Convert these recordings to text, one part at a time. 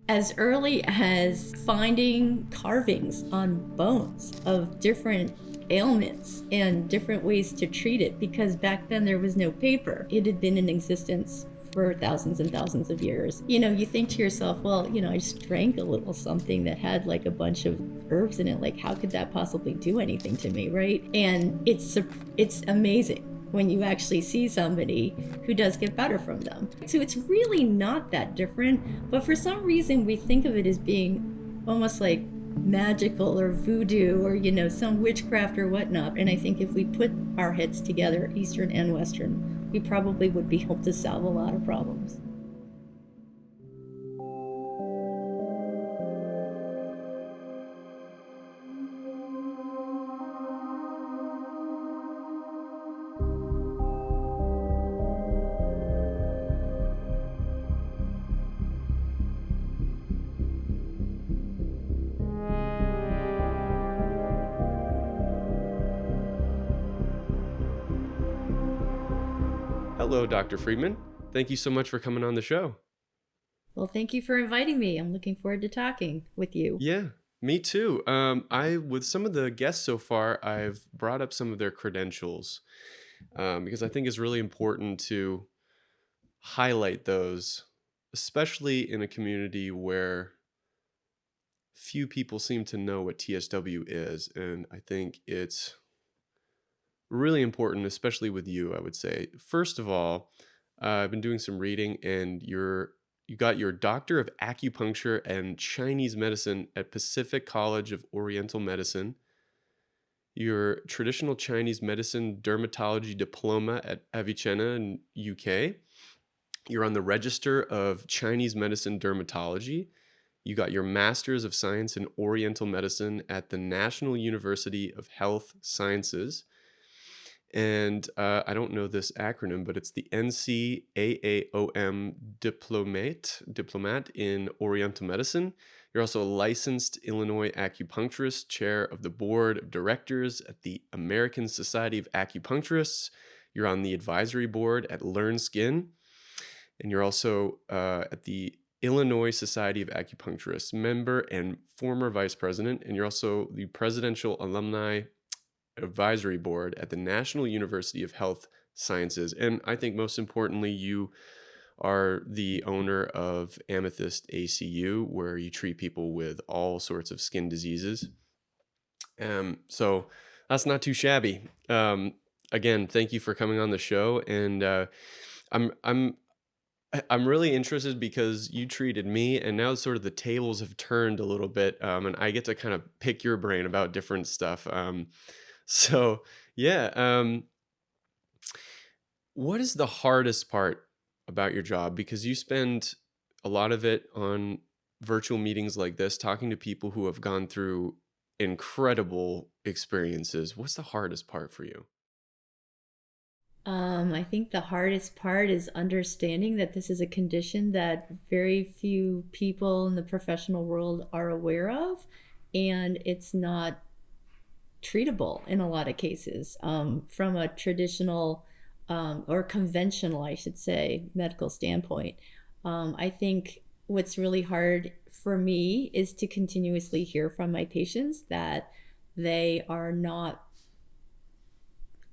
as early as finding carvings on bones of different ailments and different ways to treat it, because back then there was no paper. It had been in existence for thousands and thousands of years. You think to yourself, well, I just drank a little something that had like a bunch of herbs in it. Like, how could that possibly do anything to me, right? And it's amazing when you actually see somebody who does get better from them. So it's really not that different, but for some reason we think of it as being almost like magical or voodoo or some witchcraft or whatnot. And I think if we put our heads together, Eastern and Western, we probably would be able to solve a lot of problems. Hello, Dr. Friedman. Thank you so much for coming on the show. Well, thank you for inviting me. I'm looking forward to talking with you. Yeah, me too. With some of the guests so far, I've brought up some of their credentials because I think it's really important to highlight those, especially in a community where few people seem to know what TSW is. And I think it's really important, especially with you, I would say. First of all, I've been doing some reading, and you got your Doctor of Acupuncture and Chinese Medicine at Pacific College of Oriental Medicine, your Traditional Chinese Medicine Dermatology Diploma at Avicenna in UK. You're on the Register of Chinese Medicine Dermatology. You got your Masters of Science in Oriental Medicine at the National University of Health Sciences. And I don't know this acronym, but it's the NCAAOM Diplomat in Oriental Medicine. You're also a licensed Illinois acupuncturist, chair of the board of directors at the American Society of Acupuncturists. You're on the advisory board at Learn Skin. And you're also at the Illinois Society of Acupuncturists member and former vice president. And you're also the presidential alumni advisory board at the National University of Health Sciences. And I think most importantly, you are the owner of Amethyst ACU, where you treat people with all sorts of skin diseases. So that's not too shabby. Again, thank you for coming on the show. And I'm really interested because you treated me, and now sort of the tables have turned a little bit, and I get to kind of pick your brain about different stuff. So yeah, what is the hardest part about your job? Because you spend a lot of it on virtual meetings like this, talking to people who have gone through incredible experiences. What's the hardest part for you? I think the hardest part is understanding that this is a condition that very few people in the professional world are aware of, and it's not treatable in a lot of cases from a traditional or conventional, I should say, medical standpoint. I think what's really hard for me is to continuously hear from my patients that they are not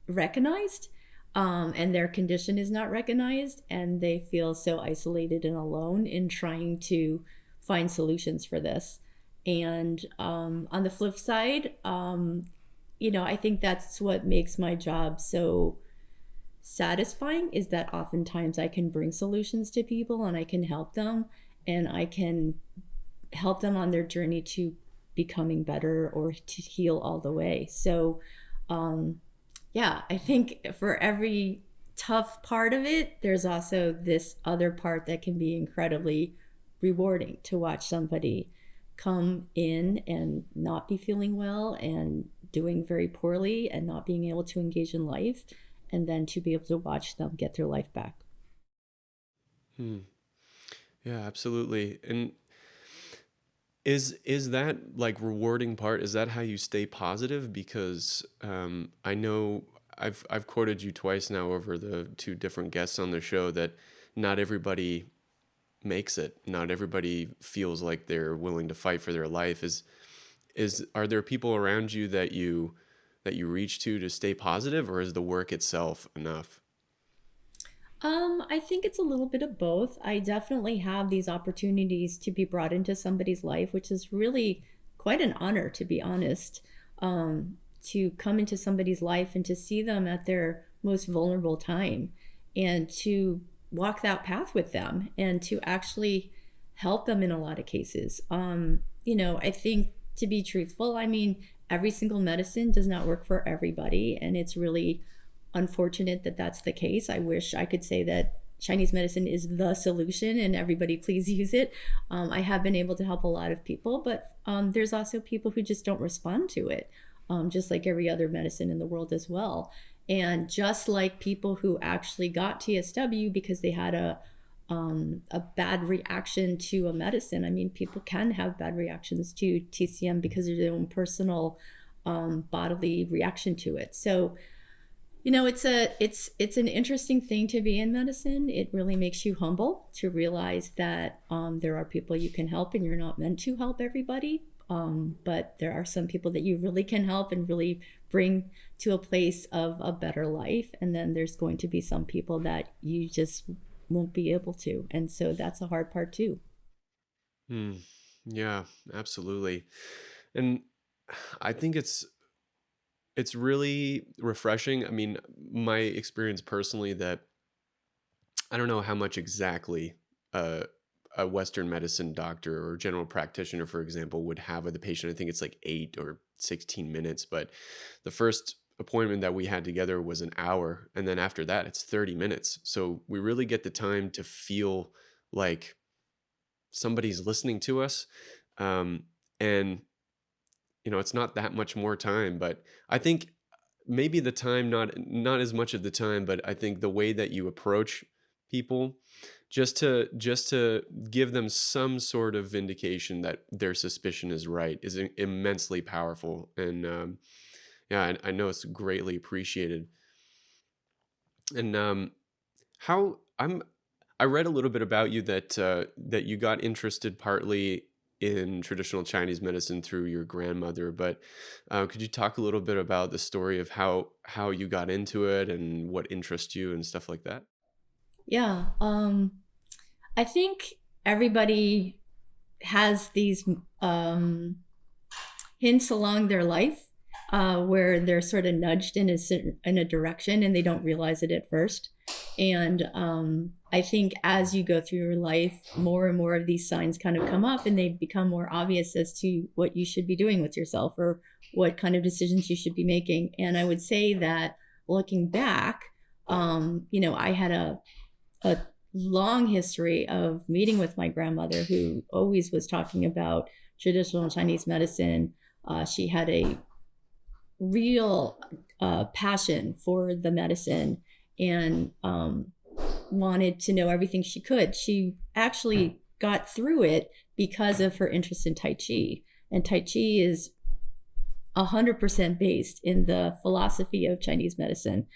recognized, and their condition is not recognized, and they feel so isolated and alone in trying to find solutions for this. And on the flip side, I think that's what makes my job so satisfying, is that oftentimes I can bring solutions to people and I can help them, and I can help them on their journey to becoming better or to heal all the way. So yeah, I think for every tough part of it, there's also this other part that can be incredibly rewarding, to watch somebody come in and not be feeling well and doing very poorly and not being able to engage in life, and then to be able to watch them get their life back. Hmm. Yeah, absolutely. And is that like rewarding part? Is that how you stay positive? Because I know I've quoted you twice now over the two different guests on the show that not everybody makes it. Not everybody feels like they're willing to fight for their life. Are there people around you that you reach to stay positive, or is the work itself enough? I think it's a little bit of both. I definitely have these opportunities to be brought into somebody's life, which is really quite an honor, to be honest. To come into somebody's life and to see them at their most vulnerable time and to walk that path with them and to actually help them in a lot of cases. I think, to be truthful, I mean, every single medicine does not work for everybody, and it's really unfortunate that that's the case. I wish I could say that Chinese medicine is the solution and everybody please use it. I have been able to help a lot of people, but there's also people who just don't respond to it, just like every other medicine in the world as well. And just like people who actually got TSW because they had a bad reaction to a medicine. I mean, people can have bad reactions to TCM because of their own personal bodily reaction to it. So, it's an interesting thing to be in medicine. It really makes you humble to realize that there are people you can help, and you're not meant to help everybody. But there are some people that you really can help and really bring to a place of a better life. And then there's going to be some people that you just won't be able to. And so that's a hard part too. Hmm. Yeah, absolutely. And I think it's really refreshing. I mean, my experience personally, that I don't know how much exactly uh, a Western medicine doctor or general practitioner, for example, would have with the patient. I think it's like 8 or 16 minutes, but the first appointment that we had together was an hour. And then after that, it's 30 minutes. So we really get the time to feel like somebody's listening to us. Um, and it's not that much more time, but I think maybe the time, not as much of the time, but I think the way that you approach people, just to give them some sort of vindication that their suspicion is right, is immensely powerful. And yeah, I know it's greatly appreciated. And how I read a little bit about you, that you got interested partly in traditional Chinese medicine through your grandmother, but could you talk a little bit about the story of how you got into it and what interests you and stuff like that? Yeah. I think everybody has these um, hints along their life where they're sort of nudged in a direction and they don't realize it at first. And I think as you go through your life, more and more of these signs kind of come up and they become more obvious as to what you should be doing with yourself or what kind of decisions you should be making. And I would say that looking back, I had a long history of meeting with my grandmother who always was talking about traditional Chinese medicine. She had a real passion for the medicine and wanted to know everything she could. She actually got through it because of her interest in Tai Chi. And Tai Chi is 100% based in the philosophy of Chinese medicine.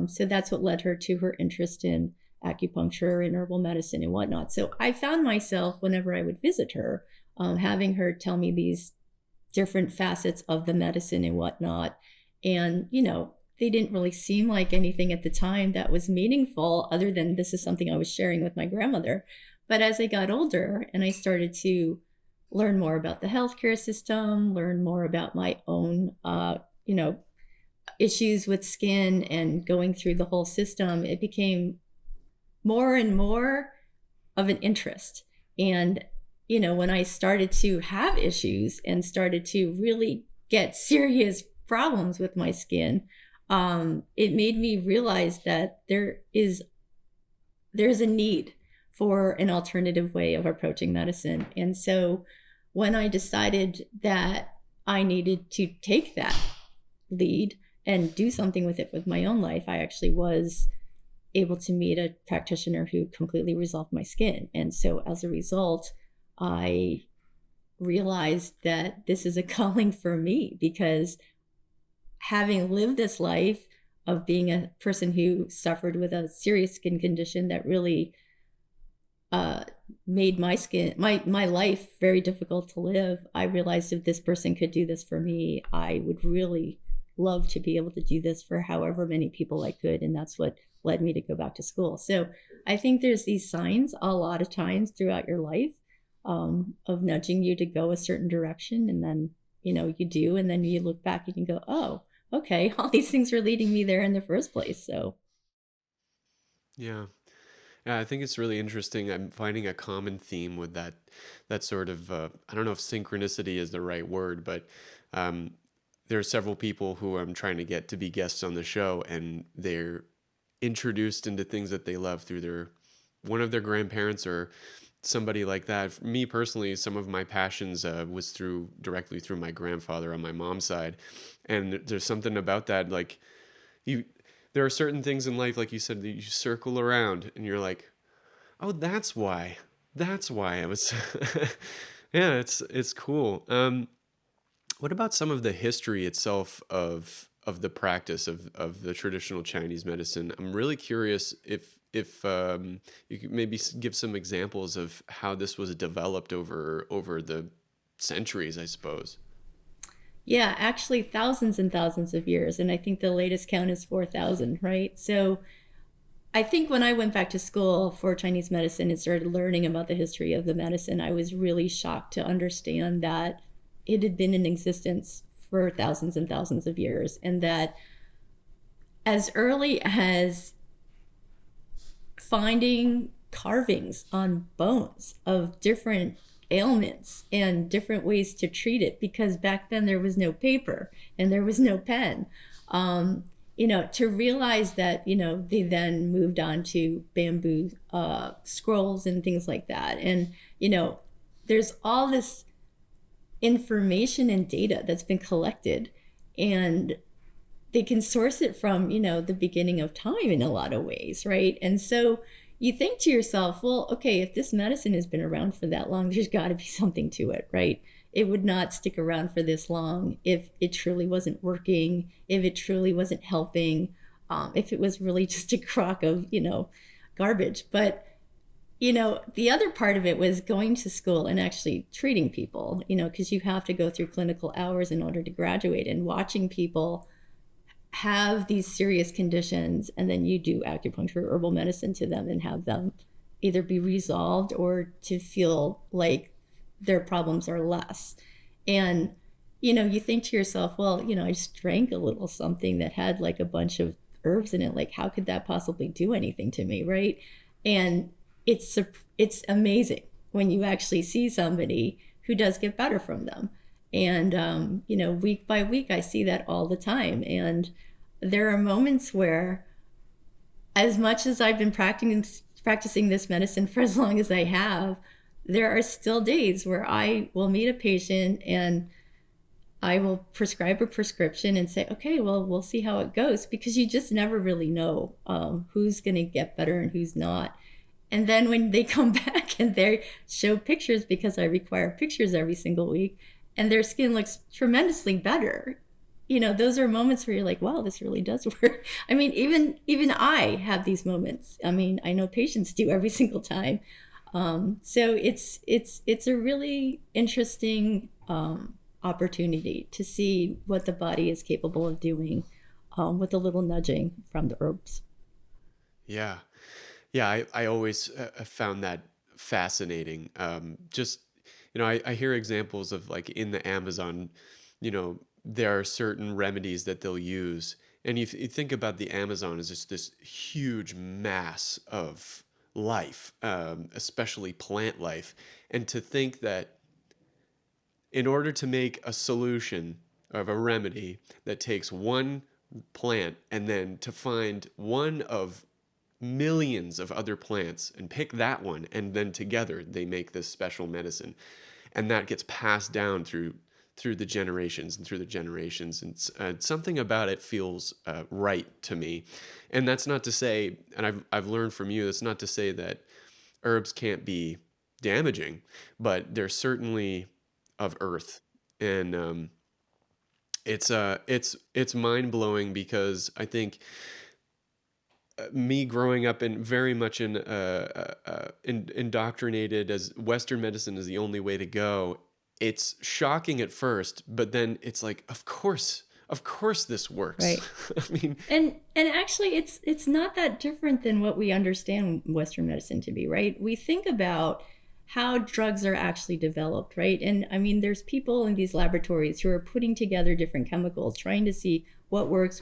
So that's what led her to her interest in acupuncture and herbal medicine and whatnot. So I found myself, whenever I would visit her, having her tell me these different facets of the medicine and whatnot. And, they didn't really seem like anything at the time that was meaningful other than this is something I was sharing with my grandmother. But as I got older and I started to learn more about the healthcare system, learn more about my own, issues with skin and going through the whole system, it became more and more of an interest. And, when I started to have issues and started to really get serious problems with my skin, it made me realize that there's a need for an alternative way of approaching medicine. And so when I decided that I needed to take that lead and do something with it with my own life, I actually was able to meet a practitioner who completely resolved my skin. And so as a result, I realized that this is a calling for me, because having lived this life of being a person who suffered with a serious skin condition that really made my skin, my life very difficult to live, I realized if this person could do this for me, I would really love to be able to do this for however many people I could. And that's what led me to go back to school. So I think there's these signs a lot of times throughout your life, of nudging you to go a certain direction. And then, you do. And then you look back and you go, oh, okay, all these things are leading me there in the first place. So, Yeah. Yeah, I think it's really interesting. I'm finding a common theme with that sort of I don't know if synchronicity is the right word, but um, there are several people who I'm trying to get to be guests on the show, and they're introduced into things that they love through their one of their grandparents or somebody like that. For me personally, some of my passions was through directly through my grandfather on my mom's side, and there's something about that like you. There are certain things in life, like you said, that you circle around, and you're like, oh, that's why. That's why I was. Yeah, it's cool. What about some of the history itself of the practice of the traditional Chinese medicine? I'm really curious if you could maybe give some examples of how this was developed over the centuries, I suppose. yeah, actually, thousands and thousands of years. And I think the latest count is 4,000, right? So I think when I went back to school for Chinese medicine and started learning about the history of the medicine, I was really shocked to understand that it had been in existence for thousands and thousands of years. And that as early as finding carvings on bones of different ailments and different ways to treat it, because back then there was no paper and there was no pen. um, to realize that, they then moved on to bamboo scrolls and things like that. And there's all this information and data that's been collected, and they can source it from, the beginning of time in a lot of ways, right? And so you think to yourself, well, okay, if this medicine has been around for that long, there's got to be something to it, right? It would not stick around for this long if it truly wasn't working, if it truly wasn't helping, if it was really just a crock of, garbage. But the other part of it was going to school and actually treating people, because you have to go through clinical hours in order to graduate, and watching people have these serious conditions, and then you do acupuncture, herbal medicine to them, and have them either be resolved or to feel like their problems are less. And you think to yourself, well, I just drank a little something that had like a bunch of herbs in it, like how could that possibly do anything to me, right? And it's amazing when you actually see somebody who does get better from them. And week by week I see that all the time. And there are moments where, as much as I've been practicing this medicine for as long as I have, there are still days where I will meet a patient and I will prescribe a prescription and say, okay, well, we'll see how it goes, because you just never really know who's going to get better and who's not. And then when they come back and they show pictures, because I require pictures every single week, and their skin looks tremendously better, those are moments where you're like, wow, this really does work. I mean, even I have these moments. I mean, I know patients do every single time. So it's a really interesting opportunity to see what the body is capable of doing, with a little nudging from the herbs. Yeah. Yeah, I always found that fascinating. Just, I hear examples of like in the Amazon, there are certain remedies that they'll use. And you think about the Amazon as just this huge mass of life, especially plant life. And to think that in order to make a solution of a remedy that takes one plant and then to find one of millions of other plants and pick that one, and then together they make this special medicine, and that gets passed down through the generations and through the generations, and something about it feels right to me. And that's not to say, and I've learned from you, that's not to say that herbs can't be damaging, but they're certainly of earth. And it's mind blowing, because I think me growing up and very much indoctrinated as Western medicine is the only way to go. It's shocking at first, but then it's like, of course this works. Right. I mean, And actually it's not that different than what we understand Western medicine to be, right? We think about how drugs are actually developed, right? And I mean, there's people in these laboratories who are putting together different chemicals, trying to see what works,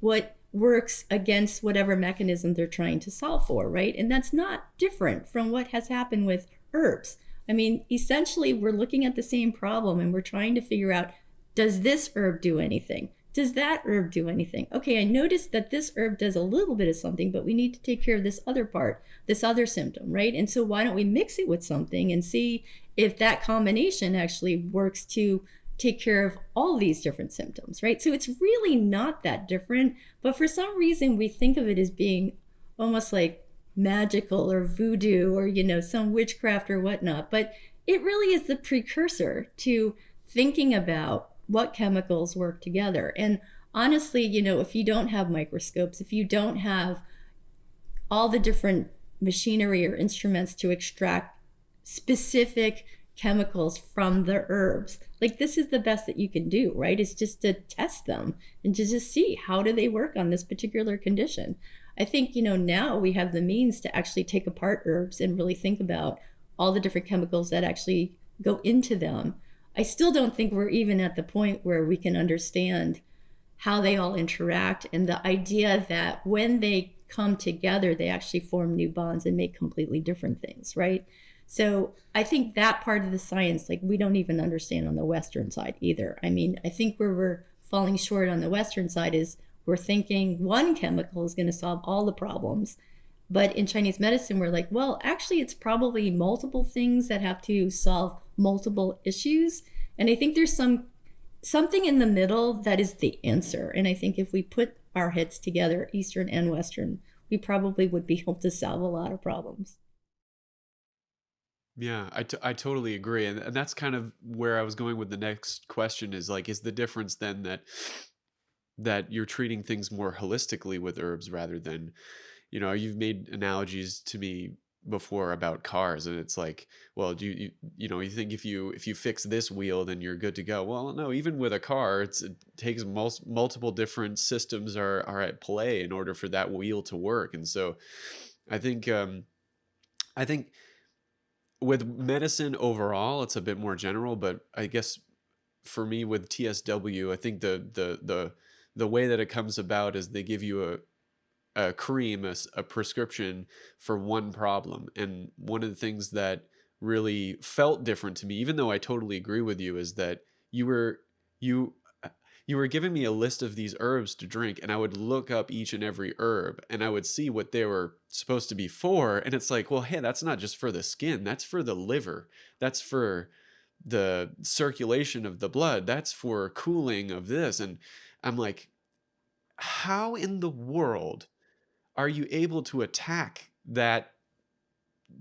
what works against whatever mechanism they're trying to solve for, right? And that's not different from what has happened with herbs. I mean, essentially, we're looking at the same problem and we're trying to figure out, does this herb do anything? Does that herb do anything? Okay, I noticed that this herb does a little bit of something, but we need to take care of this other part, this other symptom, right? And so why don't we mix it with something and see if that combination actually works to take care of all these different symptoms, right? So it's really not that different, but for some reason we think of it as being almost like magical or voodoo or, some witchcraft or whatnot, but it really is the precursor to thinking about what chemicals work together. And honestly, if you don't have microscopes, if you don't have all the different machinery or instruments to extract specific chemicals from the herbs, like this is the best that you can do, right? It's just to test them and to just see how do they work on this particular condition. I think, now we have the means to actually take apart herbs and really think about all the different chemicals that actually go into them. I still don't think we're even at the point where we can understand how they all interact and the idea that when they come together, they actually form new bonds and make completely different things, right? So I think that part of the science, like we don't even understand on the Western side either. I mean, I think where we're falling short on the Western side is we're thinking one chemical is going to solve all the problems. But in Chinese medicine, we're like, well, actually, it's probably multiple things that have to solve multiple issues. And I think there's something in the middle that is the answer. And I think if we put our heads together, Eastern and Western, we probably would be able to solve a lot of problems. yeah, I totally agree. And that's kind of where I was going with the next question is like, is the difference then that you're treating things more holistically with herbs rather than, you've made analogies to me before about cars, and it's like, well, do you think if you fix this wheel then you're good to go? Well, no, even with a car, it takes multiple different systems are at play in order for that wheel to work. And so I think I think with medicine overall it's a bit more general, but I guess for me with TSW, I think the way that it comes about is they give you a cream, a prescription for one problem. And one of the things that really felt different to me, even though I totally agree with you, is that you you were giving me a list of these herbs to drink, and I would look up each and every herb and I would see what they were supposed to be for. And it's like, well, hey, that's not just for the skin, that's for the liver, that's for the circulation of the blood, that's for cooling of this. And I'm like, how in the world are you able to attack that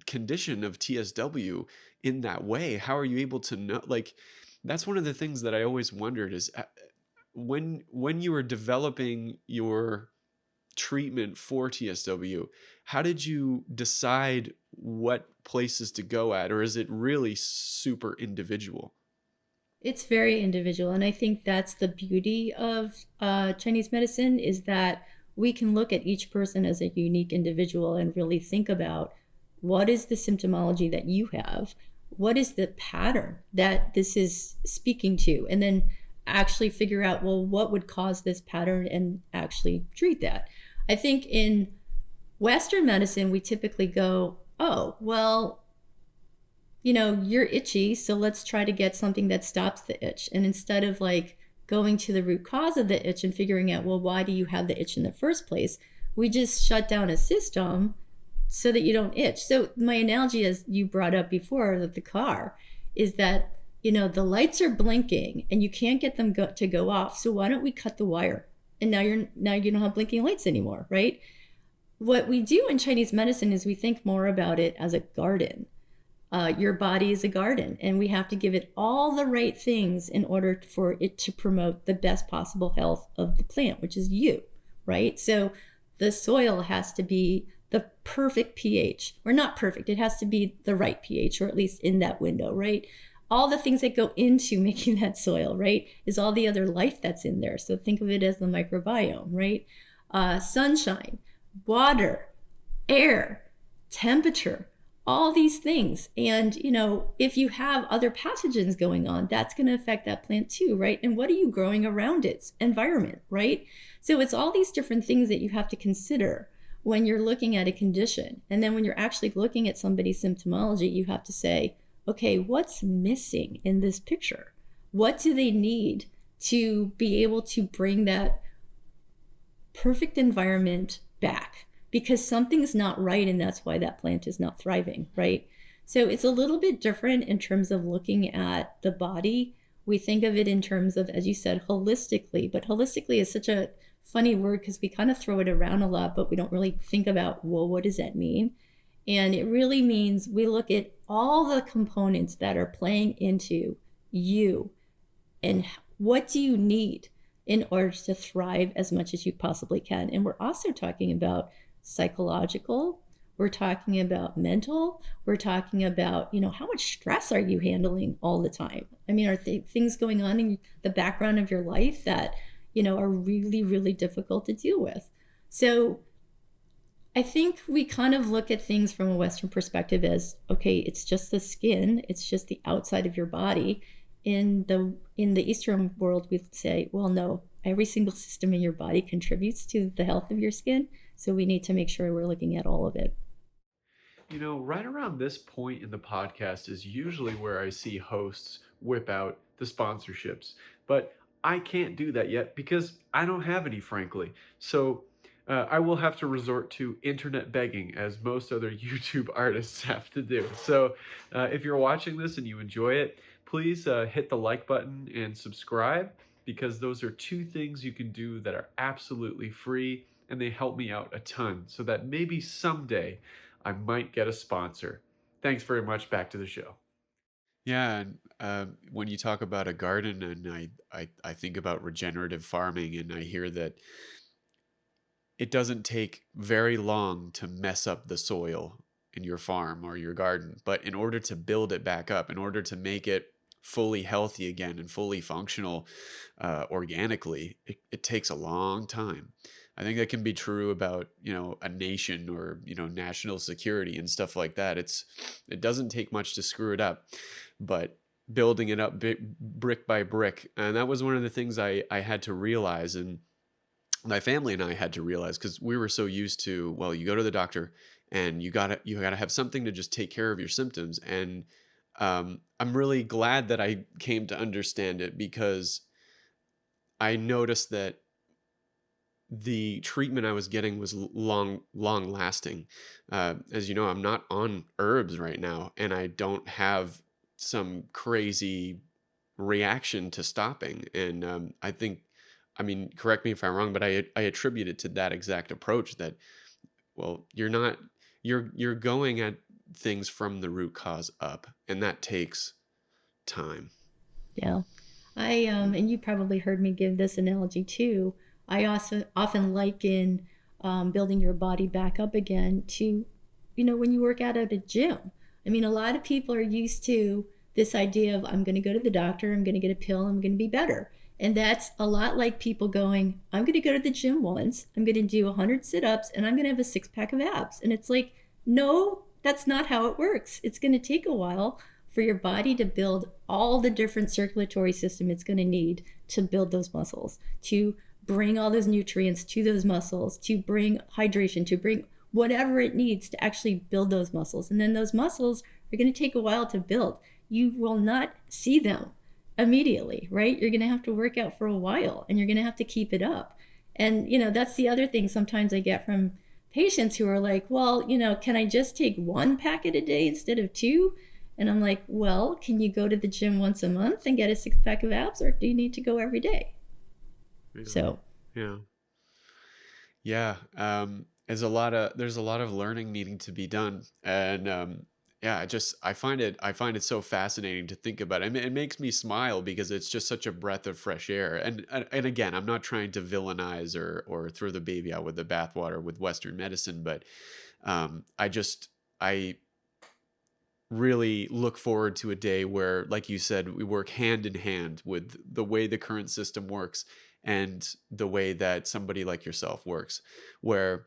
condition of TSW in that way? How are you able to know? Like, that's one of the things that I always wondered is when you were developing your treatment for TSW, how did you decide what places to go at, or is it really super individual? It's very individual. And I think that's the beauty of Chinese medicine is that we can look at each person as a unique individual and really think about what is the symptomology that you have? What is the pattern that this is speaking to? And then actually figure out, well, what would cause this pattern and actually treat that. I think in Western medicine, we typically go, oh, well, you're itchy, so let's try to get something that stops the itch. And instead of like going to the root cause of the itch and figuring out, well, why do you have the itch in the first place? We just shut down a system so that you don't itch. So my analogy, as you brought up before, of the car, is that, the lights are blinking and you can't get them to go off. So why don't we cut the wire? And now you don't have blinking lights anymore, right? What we do in Chinese medicine is we think more about it as a garden. Your body is a garden, and we have to give it all the right things in order for it to promote the best possible health of the plant, which is you, right? So the soil has to be the perfect pH, or not perfect, it has to be the right pH, or at least in that window, right? All the things that go into making that soil, right, is all the other life that's in there. So think of it as the microbiome, right? Sunshine, water, air, temperature, all these things. And, if you have other pathogens going on, that's going to affect that plant too, right? And what are you growing around its environment, right? So it's all these different things that you have to consider when you're looking at a condition. And then when you're actually looking at somebody's symptomology, you have to say, okay, what's missing in this picture? What do they need to be able to bring that perfect environment back? Because something's not right, and that's why that plant is not thriving, right? So it's a little bit different in terms of looking at the body. We think of it in terms of, as you said, holistically, but holistically is such a funny word because we kind of throw it around a lot, but we don't really think about, well, what does that mean? And it really means we look at all the components that are playing into you and what do you need in order to thrive as much as you possibly can. And we're also talking about psychological, we're talking about mental, we're talking about, how much stress are you handling all the time? I mean, are things going on in the background of your life that, are really, really difficult to deal with? So I think we kind of look at things from a Western perspective as, okay, it's just the skin, it's just the outside of your body. In the Eastern world, we say, well, no, every single system in your body contributes to the health of your skin. So we need to make sure we're looking at all of it. Right around this point in the podcast is usually where I see hosts whip out the sponsorships. But I can't do that yet because I don't have any, frankly. So I will have to resort to internet begging, as most other YouTube artists have to do. So if you're watching this and you enjoy it, please hit the like button and subscribe, because those are two things you can do that are absolutely free, and they help me out a ton, so that maybe someday I might get a sponsor. Thanks very much. Back to the show. Yeah, and when you talk about a garden, and I think about regenerative farming, and I hear that it doesn't take very long to mess up the soil in your farm or your garden, but in order to build it back up, in order to make it fully healthy again and fully functional organically, it takes a long time. I think that can be true about, a nation or, national security and stuff like that. It doesn't take much to screw it up, but building it up brick by brick. And that was one of the things I had to realize, and my family and I had to realize, because we were so used to, well, you go to the doctor and you gotta have something to just take care of your symptoms. And I'm really glad that I came to understand it, because I noticed that the treatment I was getting was long lasting. As you know, I'm not on herbs right now, and I don't have some crazy reaction to stopping. And I mean, correct me if I'm wrong, but I attribute it to that exact approach that, well, you're going at things from the root cause up, and that takes time. Yeah. And you probably heard me give this analogy too. I also often liken building your body back up again to, when you work out at a gym. I mean, a lot of people are used to this idea of, I'm going to go to the doctor, I'm going to get a pill, I'm going to be better. And that's a lot like people going, I'm going to go to the gym once, I'm going to do 100 sit-ups, and I'm going to have a 6-pack of abs. And it's like, no, that's not how it works. It's going to take a while for your body to build all the different circulatory system it's going to need to build those muscles, to bring all those nutrients to those muscles, to bring hydration, to bring whatever it needs to actually build those muscles. And then those muscles are going to take a while to build. You will not see them immediately, right? You're going to have to work out for a while, and you're going to have to keep it up. And, that's the other thing sometimes I get from patients who are like, well, can I just take 1 packet a day instead of 2? And I'm like, well, can you go to the gym once a month and get a 6-pack of abs, or do you need to go every day? Yeah. So, yeah. There's a lot of learning needing to be done. And Yeah, I find it so fascinating to think about. I mean, it makes me smile because it's just such a breath of fresh air. And again, I'm not trying to villainize or throw the baby out with the bathwater with Western medicine, but I really look forward to a day where, like you said, we work hand in hand with the way the current system works and the way that somebody like yourself works, where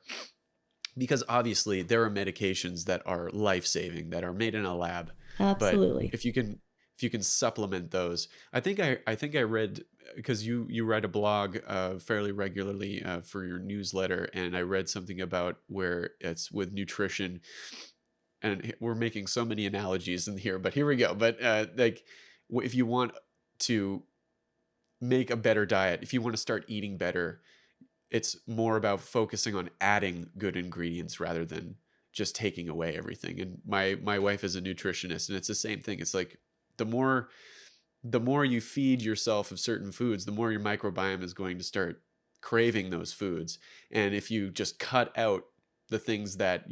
because obviously there are medications that are life-saving that are made in a lab, but Absolutely. if you can supplement those, I think I read, because you write a blog fairly regularly for your newsletter, and I read something about where it's with nutrition, and we're making so many analogies in here, but here we go. But like, if you want to make a better diet, if you want to start eating better, it's more about focusing on adding good ingredients rather than just taking away everything. And my wife is a nutritionist, and it's the same thing. It's like the more the more you feed yourself of certain foods, the more your microbiome is going to start craving those foods. And if you just cut out the things that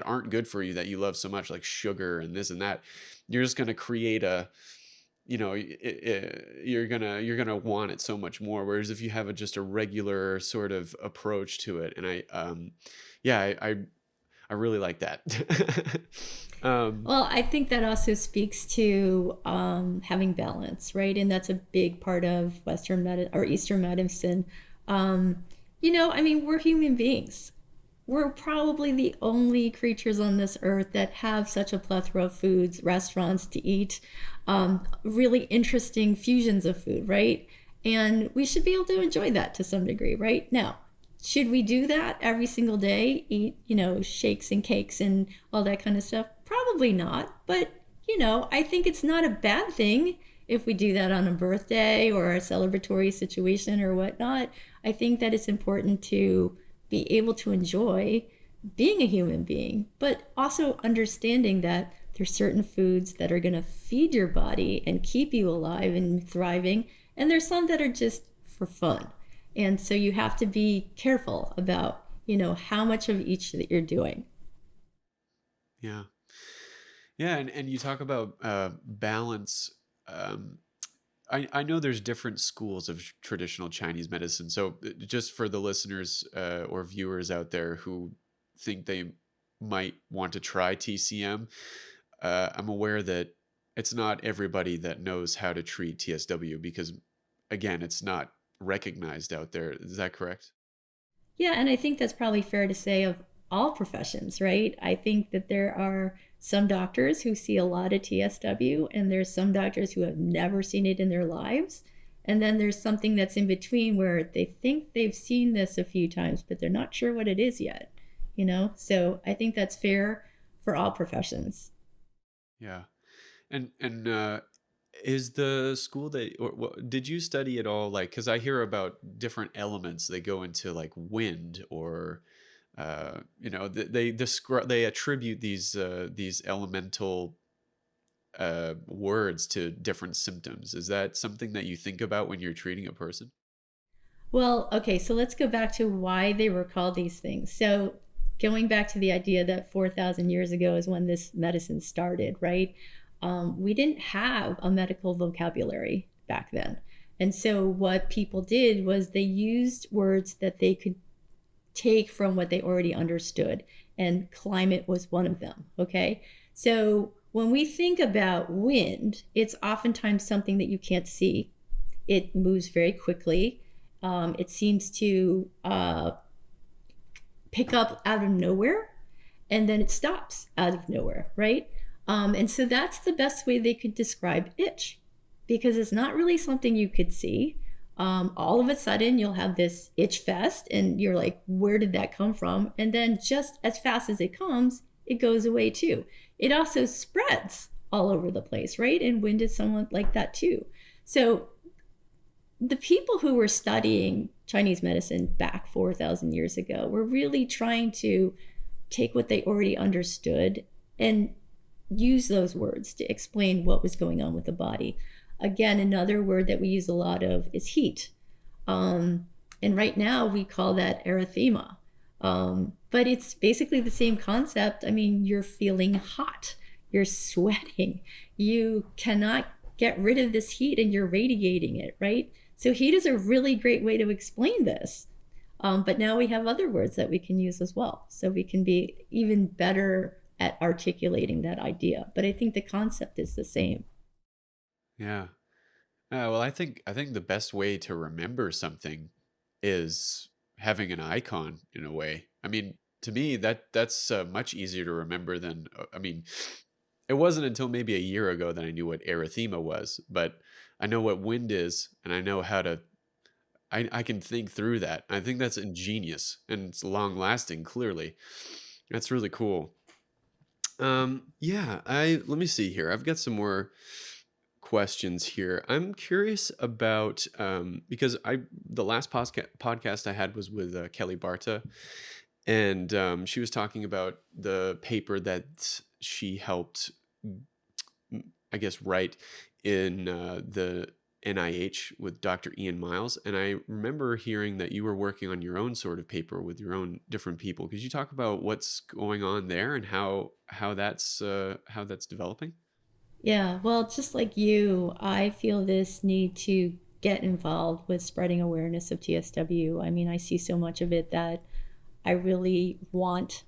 aren't good for you that you love so much, like sugar and this and that, you're just going to create a, you're gonna want it so much more. Whereas if you have just a regular sort of approach to it, and yeah, I really like that. um, Well, I think that also speaks to having balance, right? And that's a big part of Western medicine or Eastern medicine. Um, I mean, we're human beings. We're probably the only creatures on this earth that have such a plethora of foods, restaurants to eat, really interesting fusions of food, right? And we should be able to enjoy that to some degree, right? Now, should we do that every single day? Eat, shakes and cakes and all that kind of stuff? Probably not. But, I think it's not a bad thing if we do that on a birthday or a celebratory situation or whatnot. I think that it's important to be able to enjoy being a human being, but also understanding that there's certain foods that are going to feed your body and keep you alive and thriving, and there's some that are just for fun. And so you have to be careful about, how much of each that you're doing. yeah. Yeah, and you talk about balance. Um, I know there's different schools of traditional Chinese medicine. So just for the listeners or viewers out there who think they might want to try TCM, I'm aware that it's not everybody that knows how to treat TSW because, again, it's not recognized out there. Is that correct? Yeah, and I think that's probably fair to say of all professions, right? I think that there are some doctors who see a lot of TSW, and there's some doctors who have never seen it in their lives. And then there's something that's in between where they think they've seen this a few times, but they're not sure what it is yet. So I think that's fair for all professions. Yeah. And is the school that, or did you study at all? Like, because I hear about different elements. They go into like wind, or they describe, they attribute these elemental words to different symptoms. Is that something that you think about when you're treating a person? Well, okay, so let's go back to why they were called these things. So, going back to the idea that 4,000 years ago is when this medicine started, right? We didn't have a medical vocabulary back then. And so, what people did was they used words that they could take from what they already understood, and climate was one of them, okay? So, when we think about wind, it's oftentimes something that you can't see. It moves very quickly. It seems to pick up out of nowhere, and then it stops out of nowhere, right? And so that's the best way they could describe itch, because it's not really something you could see. All of a sudden, you'll have this itch fest, and you're like, where did that come from? And then just as fast as it comes, it goes away too. It also spreads all over the place, right? And wind is somewhat like that too. So the people who were studying Chinese medicine back 4,000 years ago were really trying to take what they already understood and use those words to explain what was going on with the body. Again, another word that we use a lot of is heat. And right now we call that erythema. But it's basically the same concept. I mean, you're feeling hot. you're sweating, you cannot get rid of this heat and you're radiating it, right? So heat is a really great way to explain this. But now we have other words that we can use as well. So we can be even better at articulating that idea. But I think the concept is the same. Yeah. Well, I think the best way to remember something is having an icon in a way. I mean, to me, that's much easier to remember than I mean, it wasn't until maybe a year ago that I knew what erythema was, but I know what wind is, and I know how to. I can think through that. I think that's ingenious and it's long lasting. Clearly, that's really cool. Yeah, I let me see here. I've got some more questions here. I'm curious about because I the last podcast I had was with Kelly Barta, and she was talking about the paper that she helped, I guess, write in the NIH with Dr. Ian Miles. And I remember hearing that you were working on your own sort of paper with your own different people. Could you talk about what's going on there and how that's developing? Yeah, well, just like you, I feel this need to get involved with spreading awareness of TSW. I mean, I see so much of it that I really want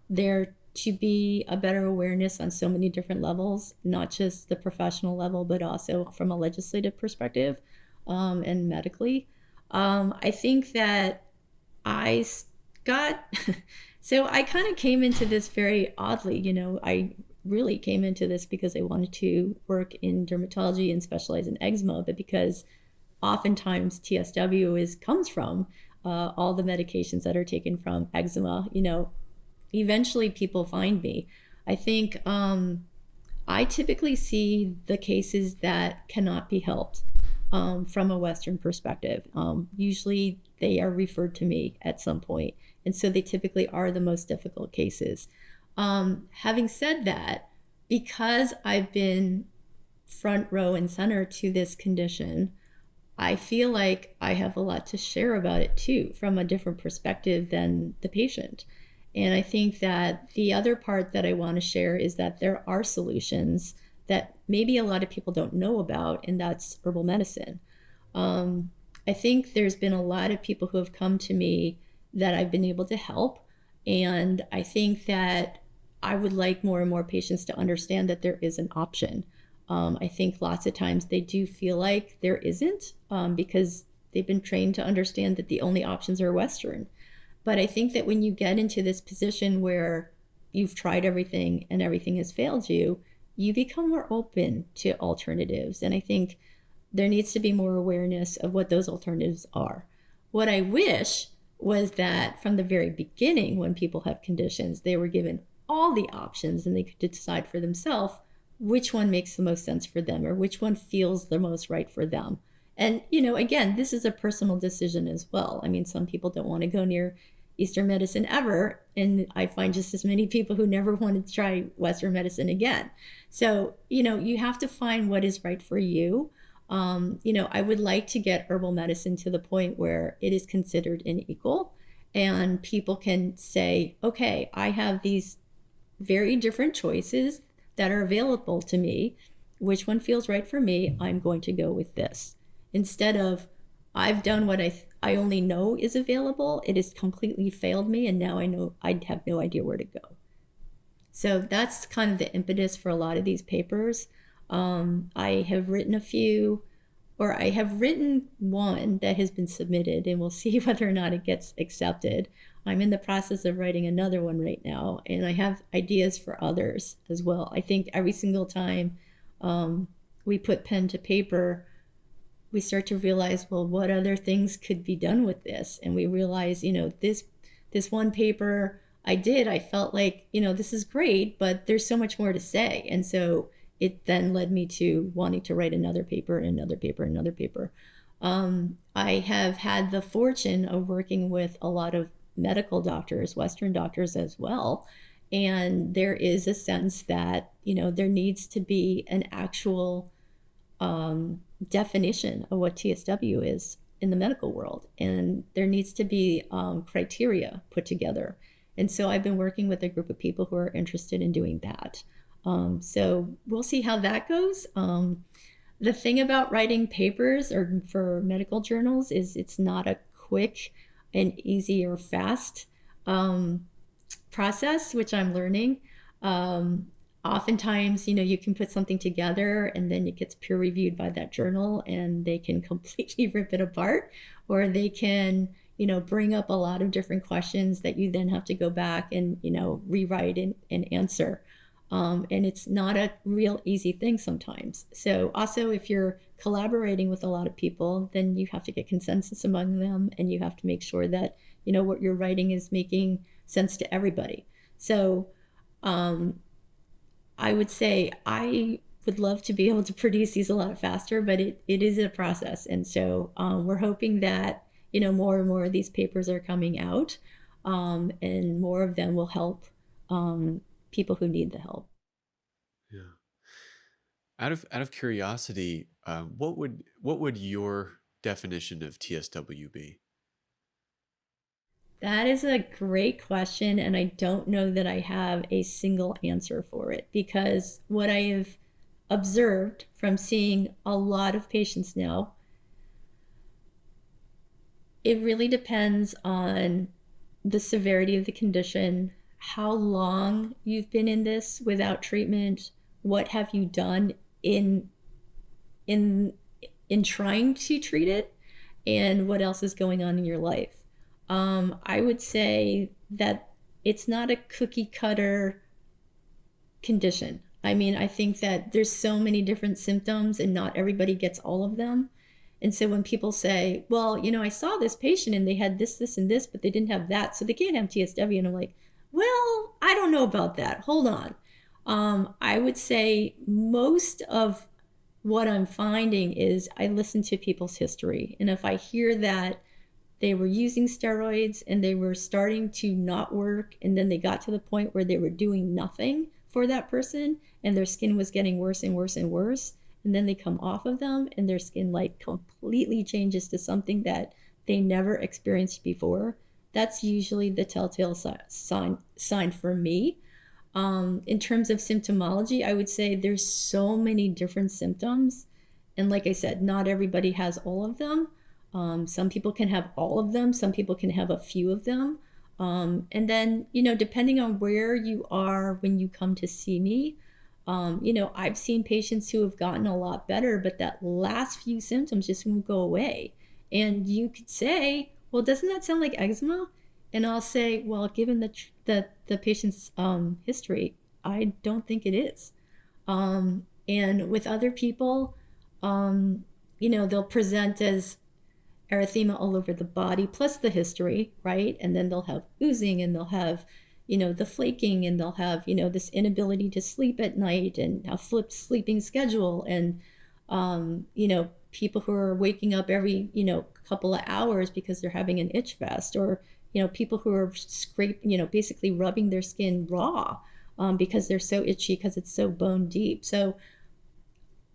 there to be a better awareness on so many different levels, not just the professional level, but also from a legislative perspective, and medically. I think that I got, so I kind of came into this very oddly. I really came into this because I wanted to work in dermatology and specialize in eczema, but because oftentimes TSW comes from all the medications that are taken from eczema, eventually people find me. I think I typically see the cases that cannot be helped from a Western perspective. Usually they are referred to me at some point, and so they typically are the most difficult cases. Having said that, because I've been front row and center to this condition, I feel like I have a lot to share about it too, from a different perspective than the patient. And I think that the other part that I want to share is that there are solutions that maybe a lot of people don't know about, and that's herbal medicine. I think there's been a lot of people who have come to me that I've been able to help. And I think that I would like more and more patients to understand that there is an option. I think lots of times they do feel like there isn't, because they've been trained to understand that the only options are Western. But I think that when you get into this position where you've tried everything and everything has failed you, you become more open to alternatives. And I think there needs to be more awareness of what those alternatives are. What I wish was that from the very beginning, when people have conditions, they were given all the options and they could decide for themselves which one makes the most sense for them or which one feels the most right for them. And, again, this is a personal decision as well. I mean, some people don't want to go near Eastern medicine ever. And I find just as many people who never want to try Western medicine again. So, you have to find what is right for you. I would like to get herbal medicine to the point where it is considered an equal and people can say, okay, I have these very different choices that are available to me. Which one feels right for me? I'm going to go with this. Instead of, I've done what I only know is available. It has completely failed me, and now I know I have no idea where to go. So that's kind of the impetus for a lot of these papers. I have written a few, or I have written one that has been submitted, and we'll see whether or not it gets accepted. I'm in the process of writing another one right now, and I have ideas for others as well. I think every single time we put pen to paper, we start to realize, well, what other things could be done with this? And we realize, this one paper I felt like, this is great, but there's so much more to say. And so it then led me to wanting to write another paper, another paper, another paper. I have had the fortune of working with a lot of medical doctors, Western doctors as well. And there is a sense that, there needs to be an actual definition of what TSW is in the medical world. And there needs to be criteria put together. And so I've been working with a group of people who are interested in doing that. So we'll see how that goes. The thing about writing papers or for medical journals is it's not a quick and easy or fast process, which I'm learning. Oftentimes, you can put something together and then it gets peer reviewed by that journal and they can completely rip it apart, or they can, bring up a lot of different questions that you then have to go back and, rewrite and answer. And it's not a real easy thing sometimes. So also, if you're collaborating with a lot of people, then you have to get consensus among them, and you have to make sure that what you're writing is making sense to everybody. So I would say I would love to be able to produce these a lot faster, but it is a process. And so we're hoping that more and more of these papers are coming out, and more of them will help people who need the help. Yeah. Out of curiosity, what would your definition of TSW be? That is a great question, and I don't know that I have a single answer for it, because what I have observed from seeing a lot of patients now, it really depends on the severity of the condition, how long you've been in this without treatment, what have you done in in trying to treat it, and what else is going on in your life. I would say that it's not a cookie cutter condition. I mean, I think that there's so many different symptoms and not everybody gets all of them. And so when people say, well, I saw this patient and they had this, this, and this, but they didn't have that, so they can't have TSW. And I'm like, well, I don't know about that. Hold on. I would say most of what I'm finding is I listen to people's history. And if I hear that they were using steroids and they were starting to not work, and then they got to the point where they were doing nothing for that person and their skin was getting worse and worse and worse, and then they come off of them and their skin like completely changes to something that they never experienced before, that's usually the telltale sign for me. In terms of symptomology, I would say there's so many different symptoms, and like I said, not everybody has all of them. Some people can have all of them. Some people can have a few of them. And then, depending on where you are when you come to see me, I've seen patients who have gotten a lot better, but that last few symptoms just won't go away. And you could say, well, doesn't that sound like eczema? And I'll say, well, given the patient's history, I don't think it is. And with other people, they'll present as erythema all over the body, plus the history, right? And then they'll have oozing, and they'll have, the flaking, and they'll have, this inability to sleep at night, and a flipped sleeping schedule, and, people who are waking up every, couple of hours because they're having an itch fest, or, people who are basically rubbing their skin raw because they're so itchy because it's so bone deep. So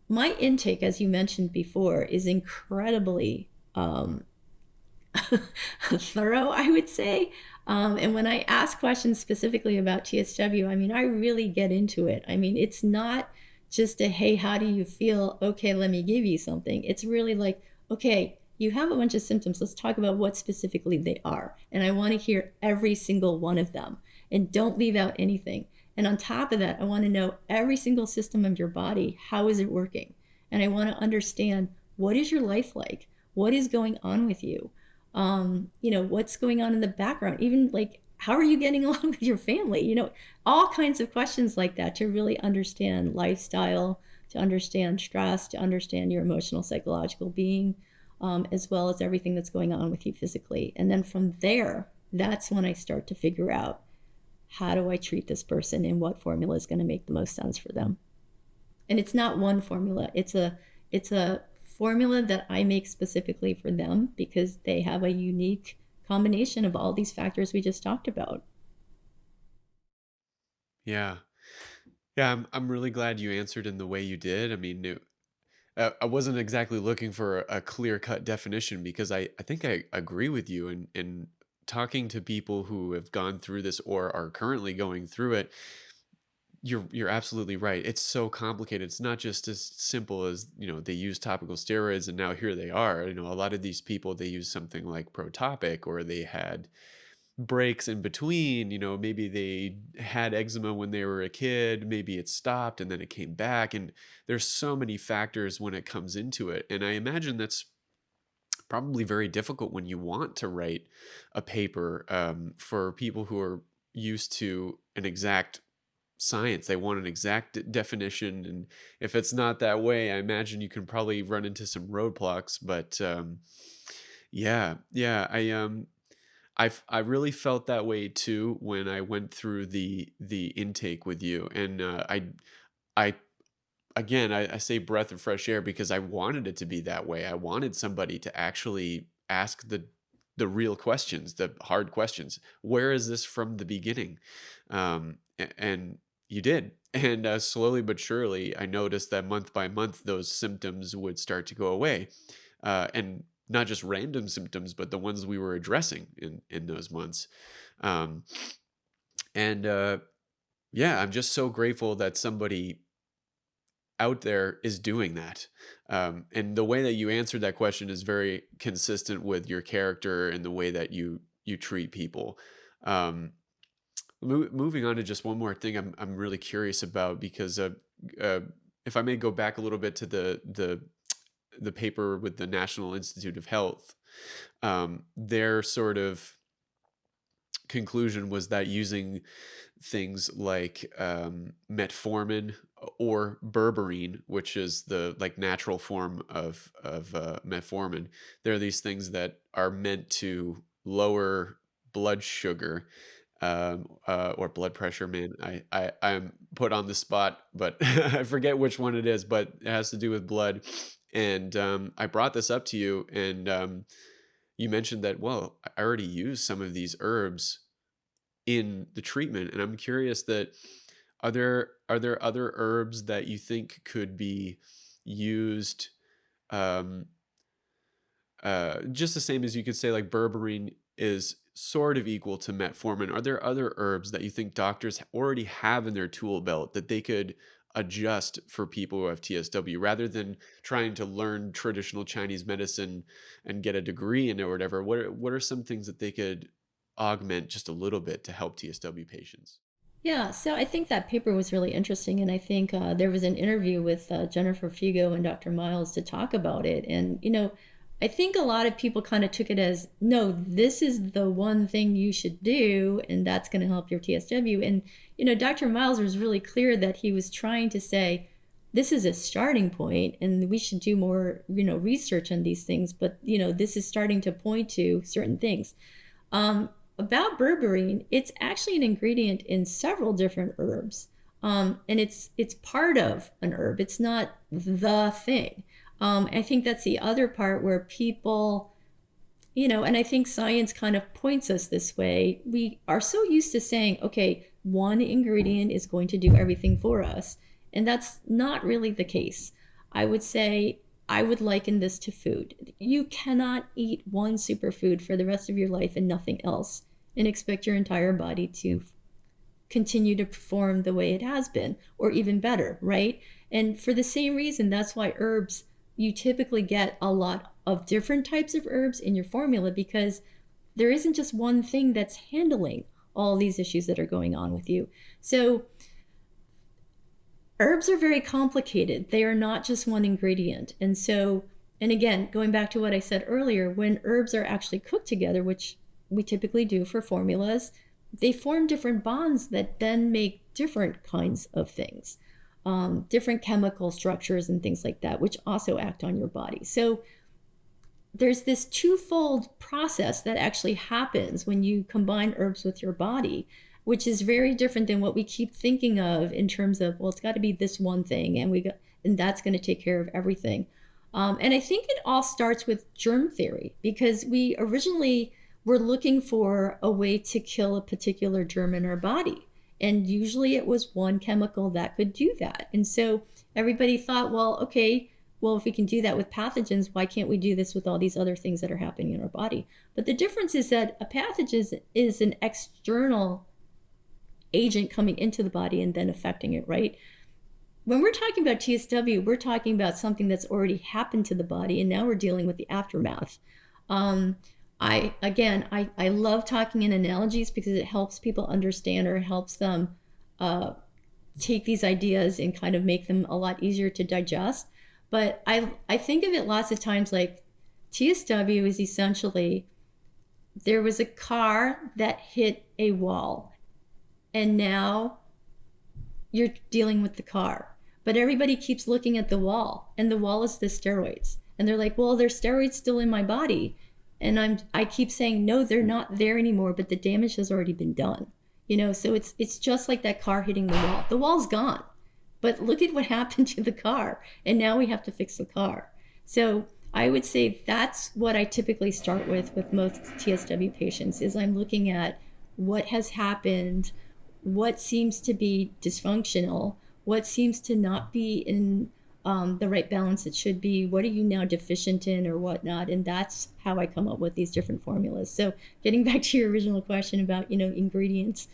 my intake, as you mentioned before, is incredibly thorough, I would say. And when I ask questions specifically about TSW, I mean, I really get into it. I mean, it's not just a, hey, how do you feel? Okay, let me give you something. It's really like, okay, you have a bunch of symptoms. Let's talk about what specifically they are. And I want to hear every single one of them, and don't leave out anything. And on top of that, I want to know every single system of your body. How is it working? And I want to understand, what is your life like? What is going on with you? What's going on in the background? Even like, how are you getting along with your family? All kinds of questions like that, to really understand lifestyle, to understand stress, to understand your emotional, psychological being, as well as everything that's going on with you physically. And then from there, that's when I start to figure out, how do I treat this person and what formula is going to make the most sense for them? And it's not one formula. It's a formula that I make specifically for them, because they have a unique combination of all these factors we just talked about. Yeah. Yeah, I'm really glad you answered in the way you did. I mean, I wasn't exactly looking for a clear-cut definition, because I think I agree with you in talking to people who have gone through this or are currently going through it. You're absolutely right. It's so complicated. It's not just as simple as, they use topical steroids and now here they are. A lot of these people, they use something like Protopic, or they had breaks in between. Maybe they had eczema when they were a kid, maybe it stopped and then it came back. And there's so many factors when it comes into it. And I imagine that's probably very difficult when you want to write a paper, for people who are used to an exact science. They want an exact definition, and if it's not that way, I imagine you can probably run into some roadblocks. But yeah, I really felt that way too when I went through the intake with you. And I again, I say breath of fresh air because I wanted it to be that way. I wanted somebody to actually ask the real questions, the hard questions. Where is this from the beginning? And you did. And slowly but surely, I noticed that month by month, those symptoms would start to go away. And not just random symptoms, but the ones we were addressing in those months. Um, and yeah, I'm just so grateful that somebody out there is doing that. And the way that you answered that question is very consistent with your character and the way that you treat people. Um, Moving on to just one more thing, I'm really curious about, because uh, if I may go back a little bit to the paper with the National Institute of Health, their sort of conclusion was that using things like metformin or berberine, which is the like natural form of metformin, there are these things that are meant to lower blood sugar, or blood pressure. Man, I'm put on the spot, but I forget which one it is, but it has to do with blood. And I brought this up to you, and you mentioned that, well, I already used some of these herbs in the treatment, and I'm curious that are there other herbs that you think could be used, um, just the same as you could say like berberine is sort of equal to metformin? Are there other herbs that you think doctors already have in their tool belt that they could adjust for people who have TSW, rather than trying to learn traditional Chinese medicine and get a degree in it or whatever? What are some things that they could augment just a little bit to help TSW patients? Yeah, so I think that paper was really interesting, and I think there was an interview with Jennifer Fugo and Dr. Miles to talk about it. And I think a lot of people kind of took it as, no, this is the one thing you should do, and that's going to help your TSW. And Dr. Miles was really clear that he was trying to say, this is a starting point, and we should do more, research on these things. But this is starting to point to certain things. About berberine, it's actually an ingredient in several different herbs, and it's part of an herb. It's not the thing. I think that's the other part where people, and I think science kind of points us this way. We are so used to saying, okay, one ingredient is going to do everything for us, and that's not really the case. I would say, I would liken this to food. You cannot eat one superfood for the rest of your life and nothing else and expect your entire body to continue to perform the way it has been, or even better, right? And for the same reason, that's why herbs, you typically get a lot of different types of herbs in your formula, because there isn't just one thing that's handling all these issues that are going on with you. So herbs are very complicated. They are not just one ingredient. And again, going back to what I said earlier, when herbs are actually cooked together, which we typically do for formulas, they form different bonds that then make different kinds of things, different chemical structures and things like that, which also act on your body. So there's this twofold process that actually happens when you combine herbs with your body, which is very different than what we keep thinking of in terms of, well, it's got to be this one thing, and that's going to take care of everything. And I think it all starts with germ theory, because we originally were looking for a way to kill a particular germ in our body. And usually it was one chemical that could do that. And so everybody thought, well, okay, if we can do that with pathogens, why can't we do this with all these other things that are happening in our body? But the difference is that a pathogen is an external agent coming into the body and then affecting it, right? When we're talking about TSW, we're talking about something that's already happened to the body, and now we're dealing with the aftermath. I love talking in analogies because it helps people understand, or it helps them take these ideas and kind of make them a lot easier to digest. But I think of it lots of times like TSW is essentially, there was a car that hit a wall, and now you're dealing with the car. But everybody keeps looking at the wall, and the wall is the steroids. And they're like, well, there's steroids still in my body. And I keep saying, no, they're not there anymore, but the damage has already been done. So it's just like that car hitting the wall. The wall's gone, but look at what happened to the car. And now we have to fix the car. So I would say that's what I typically start with most TSW patients, is I'm looking at what has happened, what seems to be dysfunctional, what seems to not be in the right balance it should be, what are you now deficient in or whatnot, and that's how I come up with these different formulas. So getting back to your original question about ingredients,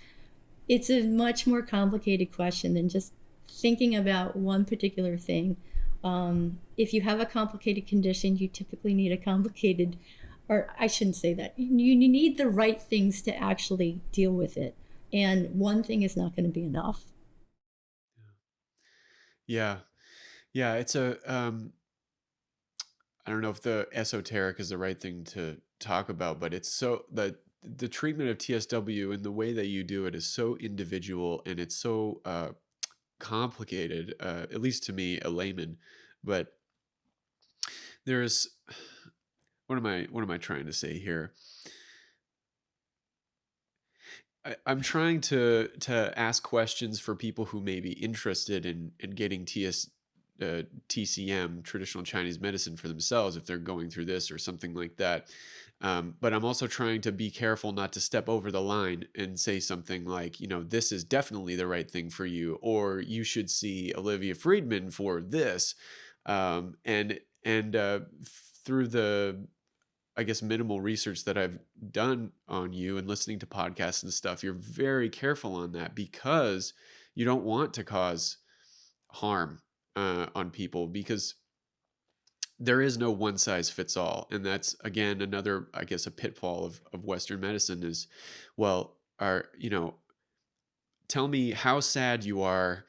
it's a much more complicated question than just thinking about one particular thing. If you have a complicated condition, you typically need a complicated, or I shouldn't say that, you need the right things to actually deal with it, and one thing is not going to be enough. Yeah. Yeah, it's I don't know if the esoteric is the right thing to talk about, but it's so the treatment of TSW and the way that you do it is so individual, and it's so complicated, at least to me, a layman. But there's what am I trying to say here? I'm trying to ask questions for people who may be interested in getting TCM, traditional Chinese medicine, for themselves if they're going through this or something like that. But I'm also trying to be careful not to step over the line and say something like, this is definitely the right thing for you, or you should see Olivia Friedman for this. And through the, I guess, minimal research that I've done on you and listening to podcasts and stuff, you're very careful on that because you don't want to cause harm on people, because there is no one size fits all. And that's, again, another, I guess, a pitfall of Western medicine is, well, tell me how sad you are,